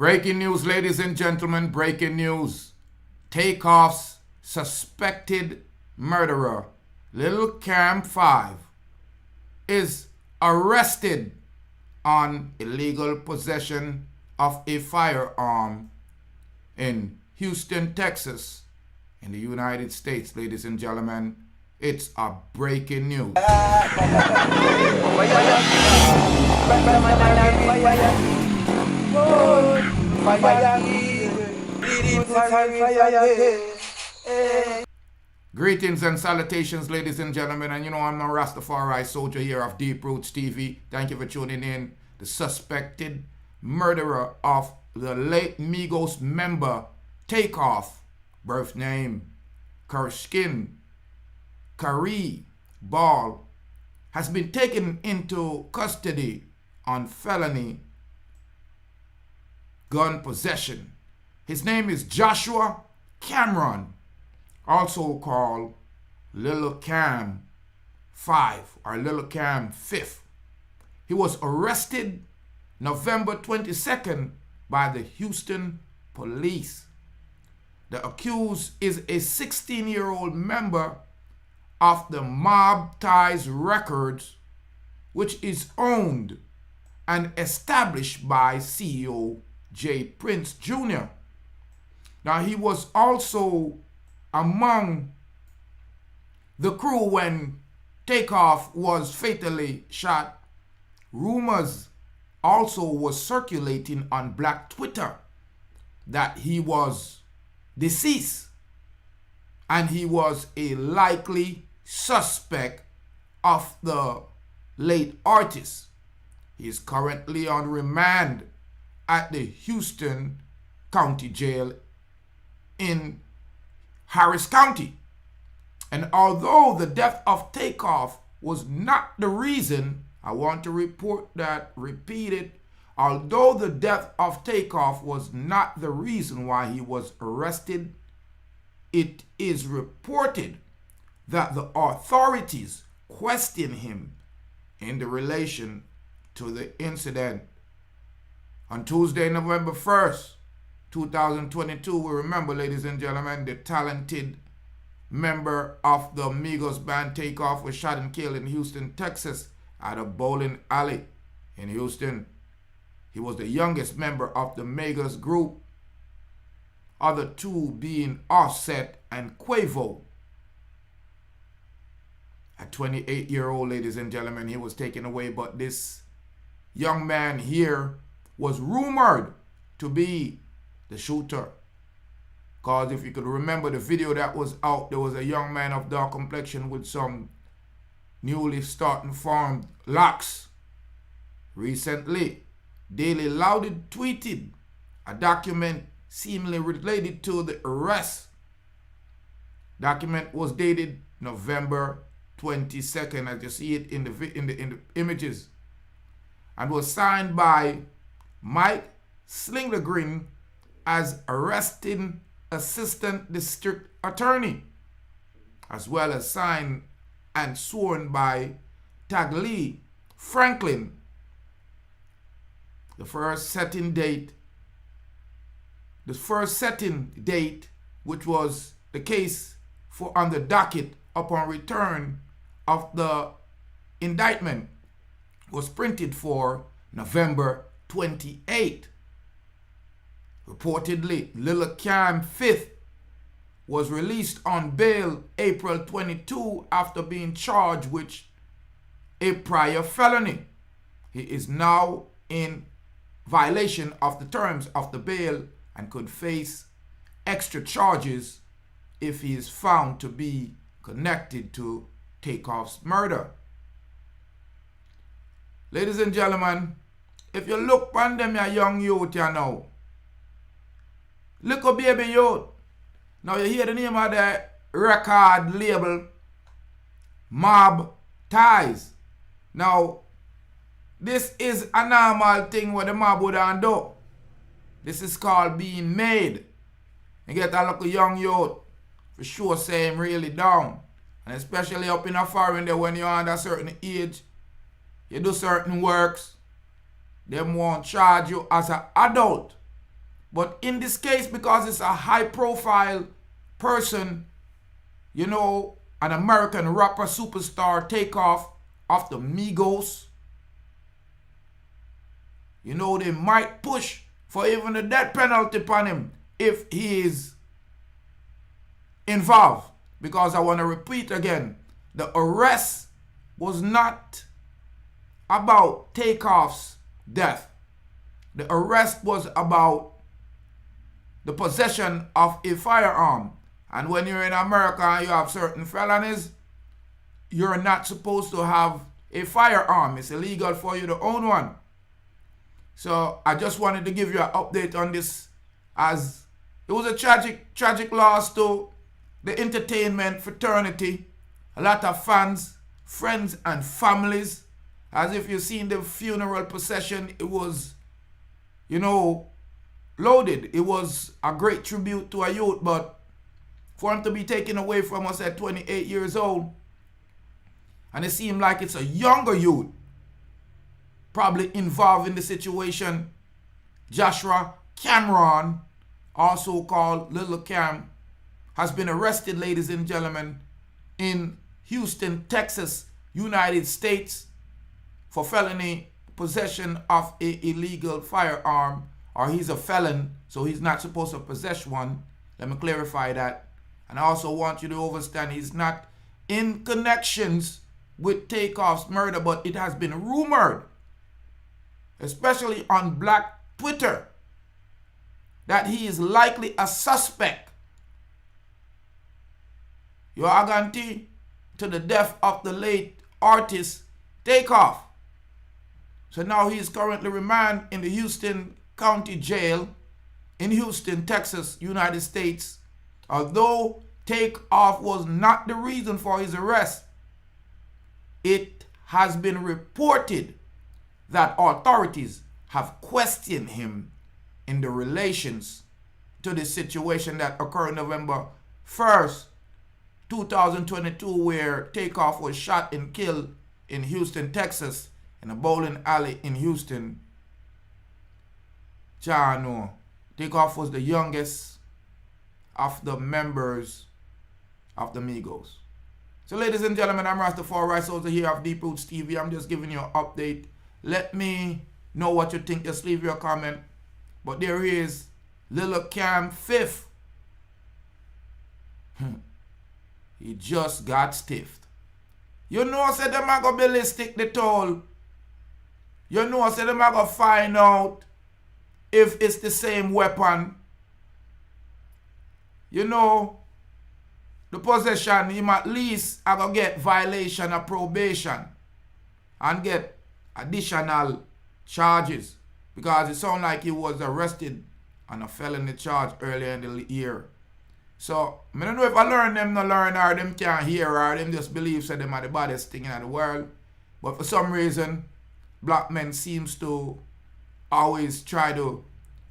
Breaking news, ladies and gentlemen, breaking news. Takeoff's suspected murderer, Lil Cam 5, is arrested on illegal possession of a firearm in Houston, Texas, in the United States, ladies and gentlemen. It's a breaking news. Greetings and salutations, ladies and gentlemen, and you know I'm a Rastafari soldier here of Deep Roots TV. Thank you for tuning in. The suspected murderer of the late Migos member Takeoff, birth name Kirsnick Khari Ball, has been taken into custody on felony gun possession. His name is Joshua Cameron, also called Lil Cam 5 or Lil Cam 5th. He was arrested November 22nd by the Houston police. The accused is a 16-year-old member of the Mob Ties Records, which is owned and established by CEO J. Prince Jr. Now, he was also among the crew when Takeoff was fatally shot. Rumors also was circulating on Black Twitter that he was deceased and he was a likely suspect of the late artist. He is currently on remand at the Houston County Jail in Harris County. And although the death of Takeoff was not the reason, I want to repeat it, although the death of Takeoff was not the reason why he was arrested, it is reported that the authorities question him in the relation to the incident. On Tuesday, November 1st, 2022, we remember, ladies and gentlemen, the talented member of the Migos band Takeoff was shot and killed in Houston, Texas at a bowling alley in Houston. He was the youngest member of the Migos group, other two being Offset and Quavo. At 28-year-old, ladies and gentlemen, he was taken away, but this young man here was rumored to be the shooter. Because if you could remember the video that was out, there was a young man of dark complexion with some newly starting formed locks. Recently, Daily Louded tweeted a document seemingly related to the arrest. Document was dated November 22nd, as you see it in the images, and was signed by Mick Sellergren as arresting assistant district attorney, as well as signed and sworn by Tangela Franklin. The first setting date, which was the case for on the docket upon return of the indictment, was printed for November 28. Reportedly, Lil Cam 5th was released on bail April 22 after being charged with a prior felony. He is now in violation of the terms of the bail and could face extra charges if he is found to be connected to Takeoff's murder. Ladies and gentlemen, if you look on them, your young youth, you know, little baby youth, now you hear the name of the record label, Mob Ties. Now, this is a normal thing what the mob would do. This is called being made. You get a little young youth, for sure say him really down. And especially up in a foreign there when you're under a certain age, you do certain works, them won't charge you as an adult. But in this case, because it's a high profile person, you know, an American rapper superstar, Takeoff of the Migos, you know, they might push for even a death penalty upon him if he is involved. Because I want to repeat again, the arrest was not about Takeoff's death. The arrest was about the possession of a firearm. And when you're in America and you have certain felonies, you're not supposed to have a firearm. It's illegal for you to own one. So I just wanted to give you an update on this, as it was a tragic loss to the entertainment fraternity. A lot of fans, friends and families. As if you've seen the funeral procession, it was, you know, loaded. It was a great tribute to a youth, but for him to be taken away from us at 28 years old, and it seemed like it's a younger youth probably involved in the situation. Joshua Cameron, also called Lil Cam, has been arrested, ladies and gentlemen, in Houston, Texas, United States, for felony possession of an illegal firearm. Or he's a felon, so he's not supposed to possess one. Let me clarify that. And I also want you to understand he's not in connections with Takeoff's murder, but it has been rumored, especially on Black Twitter, that he is likely a suspect. You are guaranteed to the death of the late artist Takeoff. So now he is currently remanded in the Houston County Jail in Houston, Texas, United States. Although Takeoff was not the reason for his arrest, it has been reported that authorities have questioned him in the relations to the situation that occurred November 1st, 2022, where Takeoff was shot and killed in Houston, Texas, in a bowling alley in Houston. Chano, Takeoff was the youngest of the members of the Migos. So ladies and gentlemen, I'm Rastafari Soldier here of Deep Roots TV. I'm just giving you an update. Let me know what you think. Just leave your comment. But there is Lil Cam 5th. He just got stiffed. You know, say them are going to ballistic the toll. You know, say them are going to find out if it's the same weapon. You know, the possession, him at least are going to get violation of probation and get additional charges, because it sounds like he was arrested on a felony charge earlier in the year. So, I don't know if I learn them no learn, or them can't hear, or them just believe that them are the baddest thing in the world. But for some reason, black men seems to always try to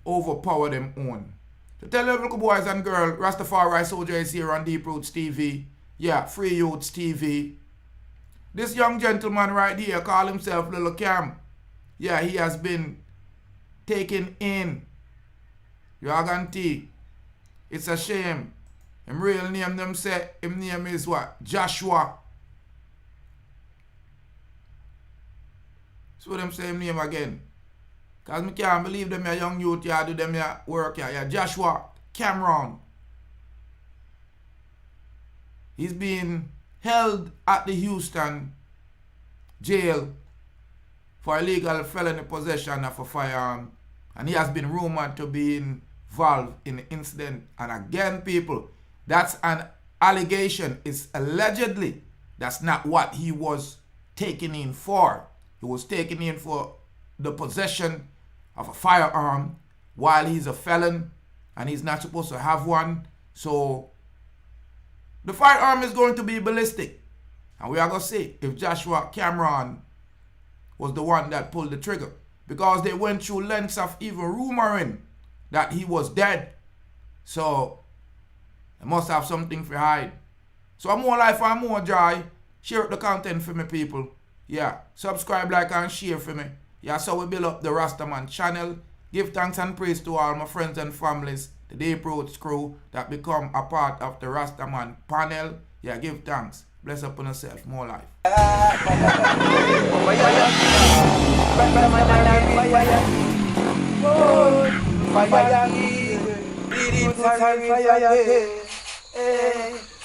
overpower them own. So tell the little boys and girls, Rastafari Soldier is here on Deep Roots TV. Yeah, Free Youths TV. This young gentleman right here call himself Lil Cam. Yeah, he has been taken in. You are guarantee. It's a shame. Him real name, them say, him name is what? Joshua. So them say him name again. Because I can't believe them a young youth here do them here work here. Yeah, Joshua Cameron. He's being held at the Houston jail for illegal felony possession of a firearm. And he has been rumored to be involved in the incident. And again, people, that's an allegation. It's allegedly. That's not what he was taken in for. He was taken in for the possession of a firearm while he's a felon and he's not supposed to have one. So the firearm is going to be ballistic. And we are going to see if Joshua Cameron was the one that pulled the trigger, because they went through lengths of even rumoring that he was dead. So they must have something for hide. So more life and more joy. Share the content for me, people. Yeah, subscribe, like and share for me. Yeah, so we build up the Rastaman channel. Give thanks and praise to all my friends and families, the Deep Roots crew that become a part of the Rastaman panel. Yeah, give thanks. Bless upon yourself. More life.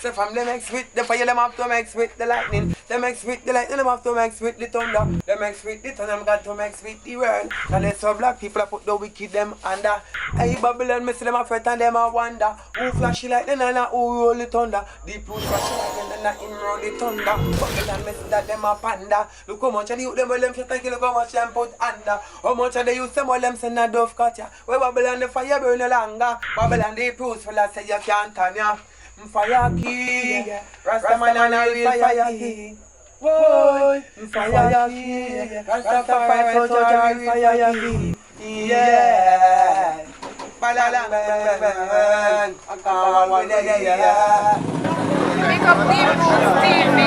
So from them mix with the fire, them have to mix with the lightning. Them mix with the lightning, them have to mix with the thunder. Them mix with the thunder, them got to mix with the world. And they so black people I put the wicked them under. Hey Babylon, me see them a fret and them a wonder. Who flashy like them and who roll the thunder. Deep Roots flashy like them and him roll the thunder. Babylon, me see that them a panda. Look how much of the youth them well them shit and look how much them put under. How much of the youth them well them send a dove cut ya. Where Babylon the fire burn no longer. Babylon Deep Roots full of say you can't turn ya. Fire king, Rastaman and a real fire king. Whoa, fire king, Rastafari soldier and fire king. Yeah, bang bang bang, Pick up Deep Roots TV.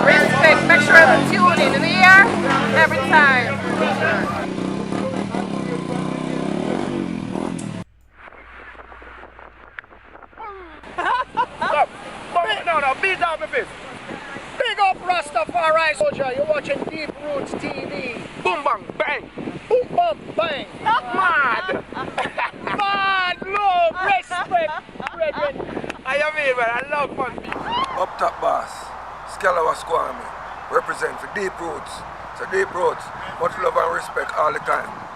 Respect, make sure to tune in the year every time. No, beat down my fist. Big up Rastafari soldier, you're watching Deep Roots TV. Boom bang bang, Boom bam bang. mad. Mad love, respect, brethren. I mean, man, I love fun people. Up top boss, Scalawa Squami, represent for Deep Roots. So Deep Roots, much love and respect all the time.